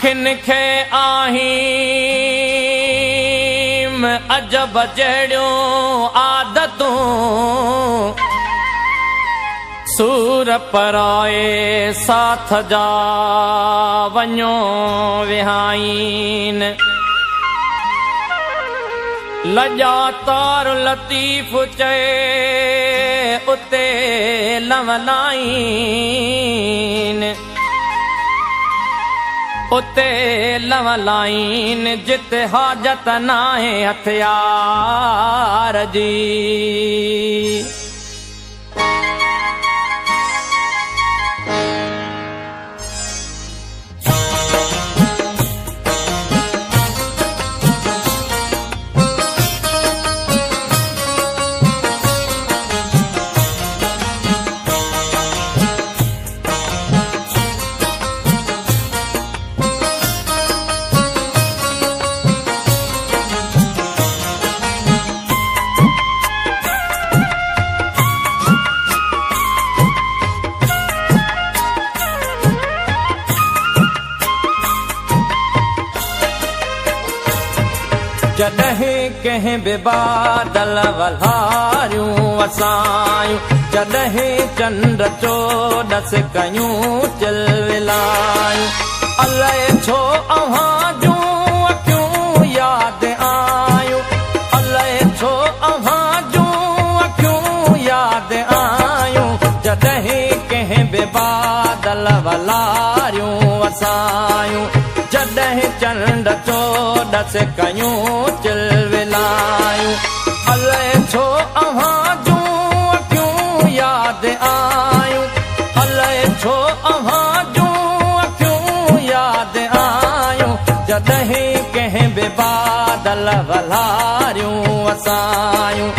अखियुनि खे आहिम अजब जहिड़ियूं आदतूं सूर पराए साथ जा वञो विहाइन लॼा तार लतीफ़ चए उते लवलाइन उते लवलाइन जिते हाजत नाहे हथियार जी जॾहिं कंहिं बि बादल वल्हारियूं वसायूं जॾहिं चंड चोॾस कयूं चिलविलायूं अलाए छो अव्हां जूं अखियूं यादि आयूं अलाए छो अव्हां जूं अखियूं यादि आयूं जॾहिं कंहिं बि बादल वल्हारियूं वसायूं जॾहिं चंड चोॾस कयूं चिलविलायूं अलाए छो अव्हां जूं अखियूं यादि आयूं अलाए छो अव्हां जूं अखियूं यादि आयूं जॾहिं कंहिं बि बादल वल्हारियूं वसायूं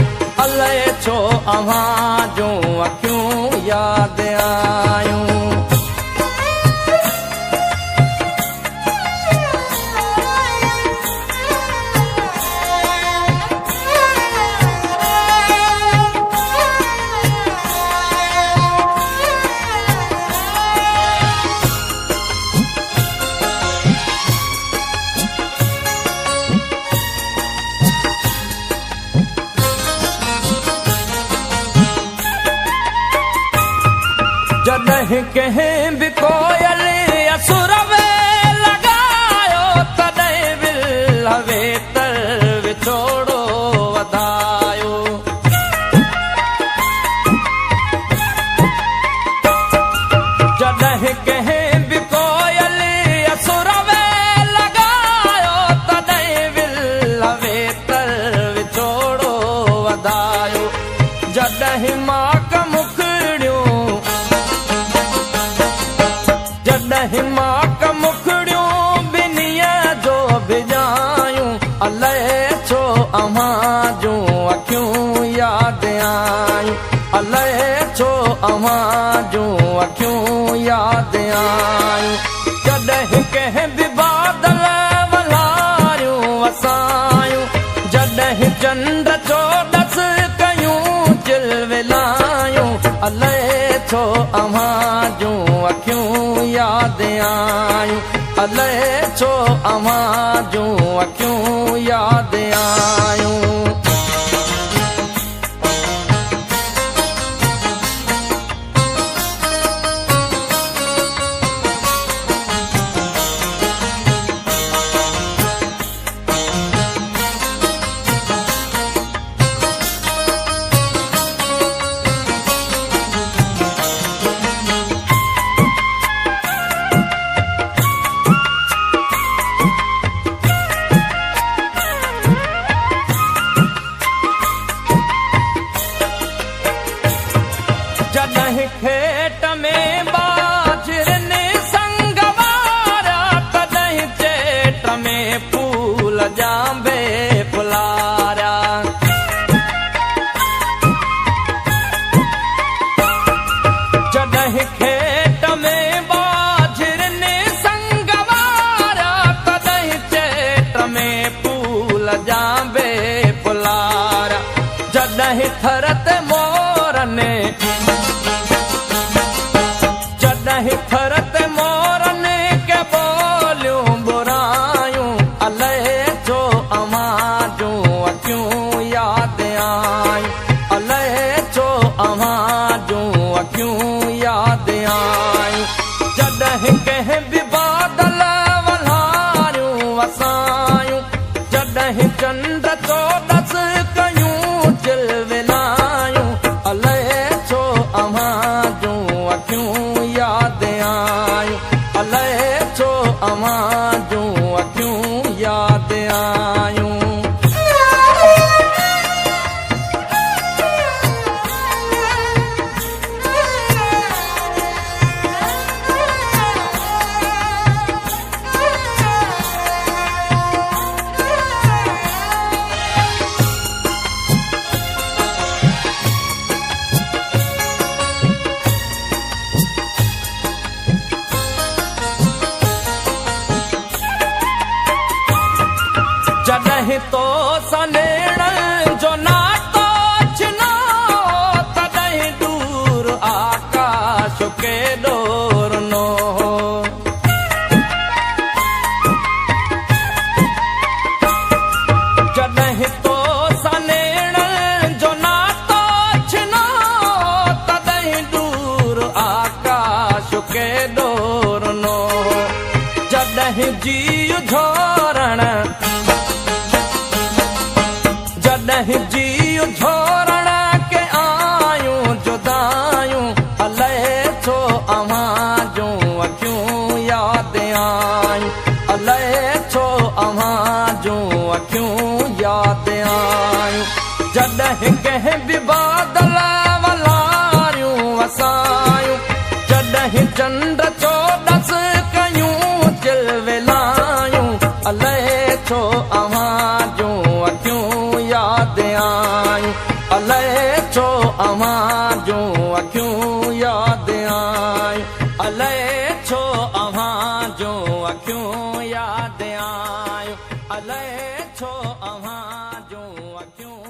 अलाए छो अव्हां जूं अखियूं यादि आयूं जॾहिं कंहिं बि कोयल असुर में लॻायो तॾहिं विल वेतर विछोड़ो वधायो जॾहिं कंहिं बि कोयल असुर में लॻायो तॾहिं विल वेतर विछोड़ो वधायो जॾहिं माक माक मुखड़ियूं बिनीअ जो भिजायूं अलाए छो अव्हां जूं अखियूं यादि आयूं अलाए छो अव्हां जूं अखियूं यादि आयूं जॾहिं कंहिं बि बादल वल्हारियूं वसायूं जॾहिं चंड चोॾस कयूं चिलविलायूं अलाए छो अव्हां जूं अखियूं यादि आयूं अलाए छो अव्हां जूं अखियूं यादि आयूं जॾहिं खेत में बाजरनि संग वारा तॾहिं चेट में फूल जांबे फुलारा जॾहिं खेत में बाजरनि संग वारा तॾहिं चेट में फूल जांबे फुलारा जॾहिं थर ते मोरनि जॾहिं थर ते मोरनि के बोलियूं केॾो रुनो जॾहिं जीउ झोरण जॾहिं जीउ झोरण के आयूं जुदायूं अलाए छो अव्हां जूं अखियूं यादि आयूं अलाए छो अव्हां जूं अखियूं यादि आयूं जॾहिं कंहिं बि बादल वलारियूं वसायूं जॾहिं चंड चोॾस कयूं चिलविलायूं अलाए छो अव्हां जूं अखियूं यादि आयूं अलाए छो अव्हां जूं अखियूं यादि आयूं अलाए छो अव्हां जूं अखियूं यादि आयूं अलाए छो अव्हां जूं अखियूं